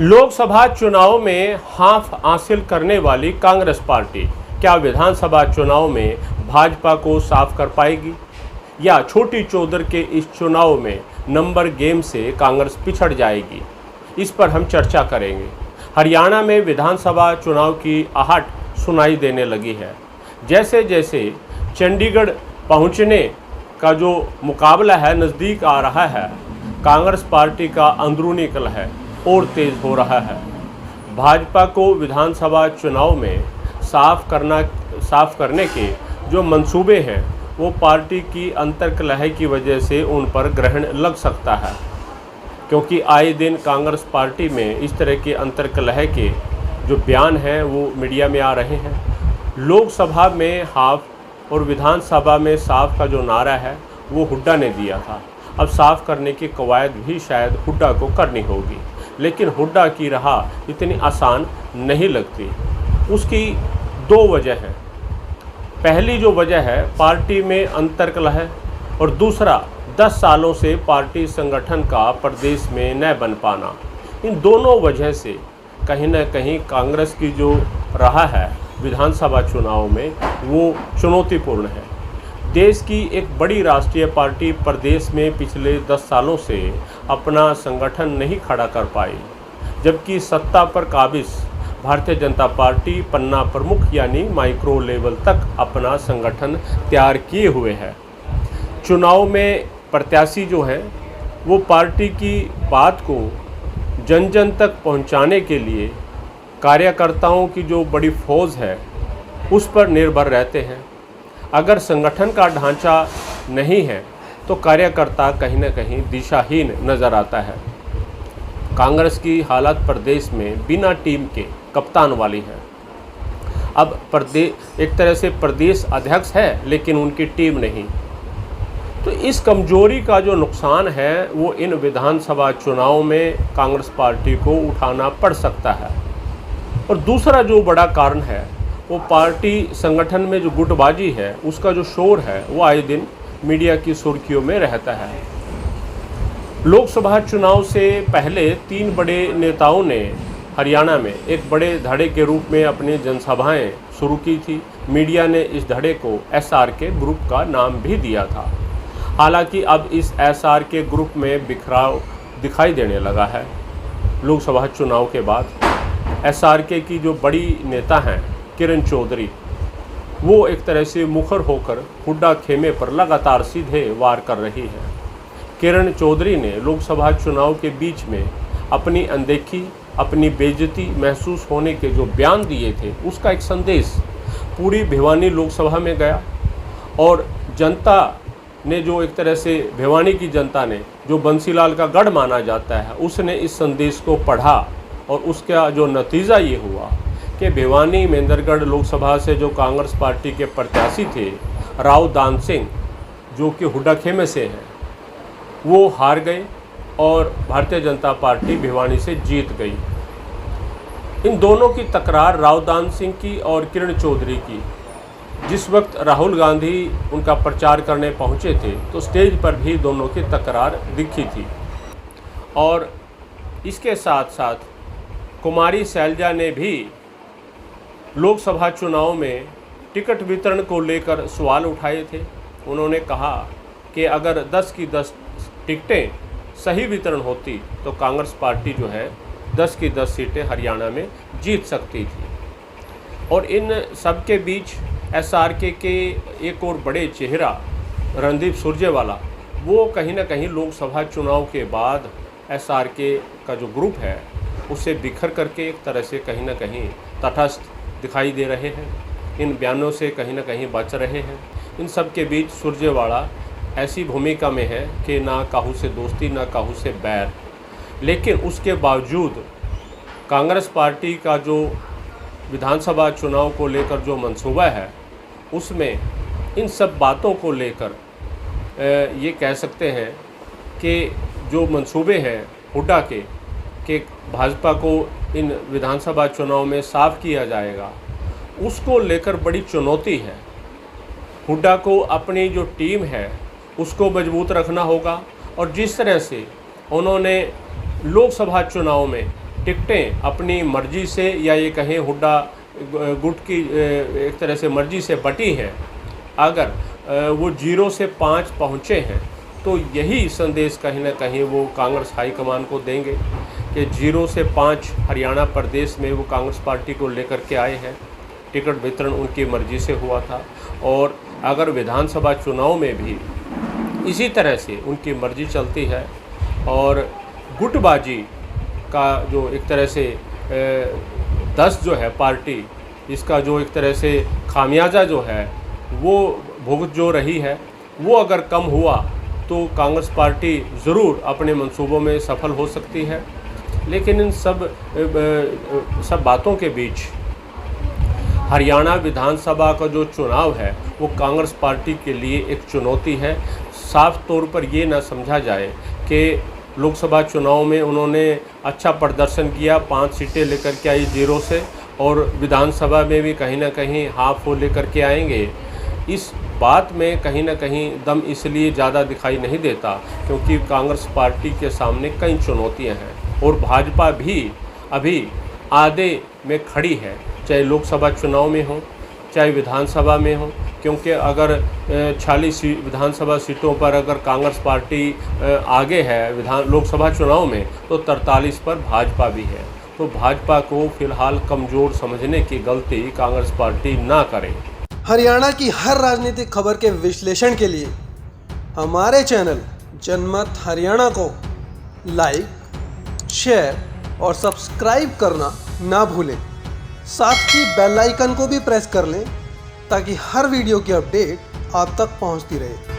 लोकसभा चुनाव में हाफ हासिल करने वाली कांग्रेस पार्टी क्या विधानसभा चुनाव में भाजपा को साफ कर पाएगी, या छोटी चौधर के इस चुनाव में नंबर गेम से कांग्रेस पिछड़ जाएगी? इस पर हम चर्चा करेंगे। हरियाणा में विधानसभा चुनाव की आहट सुनाई देने लगी है। जैसे जैसे चंडीगढ़ पहुंचने का जो मुकाबला है नज़दीक आ रहा है, कांग्रेस पार्टी का अंदरूनी कलह और तेज़ हो रहा है। भाजपा को विधानसभा चुनाव में साफ करने के जो मंसूबे हैं वो पार्टी की अंतर्कलह की वजह से उन पर ग्रहण लग सकता है, क्योंकि आए दिन कांग्रेस पार्टी में इस तरह के अंतर्कलह के जो बयान हैं वो मीडिया में आ रहे हैं। लोकसभा में हाफ और विधानसभा में साफ का जो नारा है वो हुड्डा ने दिया था। अब साफ करने की कवायद भी शायद हुड्डा को करनी होगी, लेकिन हुड्डा की राह इतनी आसान नहीं लगती। उसकी दो वजह हैं। पहली जो वजह है पार्टी में अंतर्कलह, और दूसरा 10 सालों से पार्टी संगठन का प्रदेश में न बन पाना। इन दोनों वजह से कहीं न कहीं कांग्रेस की जो राह है विधानसभा चुनाव में वो चुनौतीपूर्ण है। देश की एक बड़ी राष्ट्रीय पार्टी प्रदेश में पिछले 10 सालों से अपना संगठन नहीं खड़ा कर पाई, जबकि सत्ता पर काबिज भारतीय जनता पार्टी पन्ना प्रमुख यानी माइक्रो लेवल तक अपना संगठन तैयार किए हुए है। चुनाव में प्रत्याशी जो है वो पार्टी की बात को जन जन तक पहुंचाने के लिए कार्यकर्ताओं की जो बड़ी फौज है उस पर निर्भर रहते हैं। अगर संगठन का ढांचा नहीं है तो कार्यकर्ता कहीं न कहीं दिशाहीन नज़र आता है। कांग्रेस की हालत प्रदेश में बिना टीम के कप्तान वाली है। अब प्रदेश एक तरह से प्रदेश अध्यक्ष है लेकिन उनकी टीम नहीं, तो इस कमजोरी का जो नुकसान है वो इन विधानसभा चुनाव में कांग्रेस पार्टी को उठाना पड़ सकता है। और दूसरा जो बड़ा कारण है वो पार्टी संगठन में जो गुटबाजी है उसका जो शोर है वो आए दिन मीडिया की सुर्खियों में रहता है। लोकसभा चुनाव से पहले 3 बड़े नेताओं ने हरियाणा में एक बड़े धड़े के रूप में अपनी जनसभाएं शुरू की थी। मीडिया ने इस धड़े को SRK ग्रुप का नाम भी दिया था। हालांकि अब इस SRK ग्रुप में बिखराव दिखाई देने लगा है। लोकसभा चुनाव के बाद SRK की जो बड़ी नेता हैं किरण चौधरी, वो एक तरह से मुखर होकर हुड्डा खेमे पर लगातार सीधे वार कर रही है। किरण चौधरी ने लोकसभा चुनाव के बीच में अपनी अनदेखी, अपनी बेइज्जती महसूस होने के जो बयान दिए थे उसका एक संदेश पूरी भिवानी लोकसभा में गया, और जनता ने जो एक तरह से भिवानी की जनता ने जो बंसीलाल का गढ़ माना जाता है उसने इस संदेश को पढ़ा, और उसका जो नतीजा ये हुआ कि भिवानी मेंदरगढ़ लोकसभा से जो कांग्रेस पार्टी के प्रत्याशी थे राव दान सिंह, जो कि हुड्डा खेमे से हैं, वो हार गए और भारतीय जनता पार्टी भिवानी से जीत गई। इन दोनों की तकरार राव दान सिंह की और किरण चौधरी की, जिस वक्त राहुल गांधी उनका प्रचार करने पहुंचे थे तो स्टेज पर भी दोनों की तकरार दिखी थी। और इसके साथ साथ कुमारी शैलजा ने भी लोकसभा चुनाव में टिकट वितरण को लेकर सवाल उठाए थे। उन्होंने कहा कि अगर 10 की 10 टिकटें सही वितरण होती तो कांग्रेस पार्टी जो है 10 की 10 सीटें हरियाणा में जीत सकती थी। और इन सब के बीच SRK के एक और बड़े चेहरा रणदीप सुरजेवाला, वो कहीं ना कहीं लोकसभा चुनाव के बाद SRK का जो ग्रुप है उसे बिखर करके एक तरह से कहीं ना कहीं तटस्थ दिखाई दे रहे हैं। इन बयानों से कहीं ना कहीं बच रहे हैं। इन सब के बीच सुरजेवाला ऐसी भूमिका में है कि ना काहू से दोस्ती ना काहू से बैर, लेकिन उसके बावजूद कांग्रेस पार्टी का जो विधानसभा चुनाव को लेकर जो मंसूबा है उसमें इन सब बातों को लेकर ये कह सकते हैं कि जो मंसूबे हैं हुड्डा के भाजपा को इन विधानसभा चुनाव में साफ किया जाएगा, उसको लेकर बड़ी चुनौती है। हुड्डा को अपनी जो टीम है उसको मजबूत रखना होगा, और जिस तरह से उन्होंने लोकसभा चुनाव में टिकटें अपनी मर्जी से या ये कहें हुड्डा गुट की एक तरह से मर्जी से बटी हैं, अगर वो 0 से 5 पहुँचे हैं तो यही संदेश कहीं ना कहीं वो कांग्रेस हाईकमान को देंगे कि 0 से 5 हरियाणा प्रदेश में वो कांग्रेस पार्टी को लेकर के आए हैं। टिकट वितरण उनकी मर्जी से हुआ था और अगर विधानसभा चुनाव में भी इसी तरह से उनकी मर्जी चलती है और गुटबाजी का जो एक तरह से 10 जो है पार्टी, इसका जो एक तरह से खामियाजा जो है वो भुगत जो रही है, वो अगर कम हुआ तो कांग्रेस पार्टी ज़रूर अपने मंसूबों में सफल हो सकती है। लेकिन इन सब बातों के बीच हरियाणा विधानसभा का जो चुनाव है वो कांग्रेस पार्टी के लिए एक चुनौती है। साफ तौर पर ये ना समझा जाए कि लोकसभा चुनाव में उन्होंने अच्छा प्रदर्शन किया, 5 सीटें लेकर के आई 0 से, और विधानसभा में भी कहीं ना कहीं हाफ हो लेकर के आएंगे। इस बात में कहीं ना कहीं दम इसलिए ज़्यादा दिखाई नहीं देता क्योंकि कांग्रेस पार्टी के सामने कई चुनौतियां हैं और भाजपा भी अभी आधे में खड़ी है, चाहे लोकसभा चुनाव में हो चाहे विधानसभा में हो। क्योंकि अगर 46 विधानसभा सीटों पर अगर कांग्रेस पार्टी आगे है लोकसभा चुनाव में, तो 43 पर भाजपा भी है। तो भाजपा को फिलहाल कमज़ोर समझने की गलती कांग्रेस पार्टी ना करे। हरियाणा की हर राजनीतिक खबर के विश्लेषण के लिए हमारे चैनल जनमत हरियाणा को लाइक, शेयर और सब्सक्राइब करना ना भूलें। साथ ही बेल आइकन को भी प्रेस कर लें ताकि हर वीडियो की अपडेट आप तक पहुंचती रहे।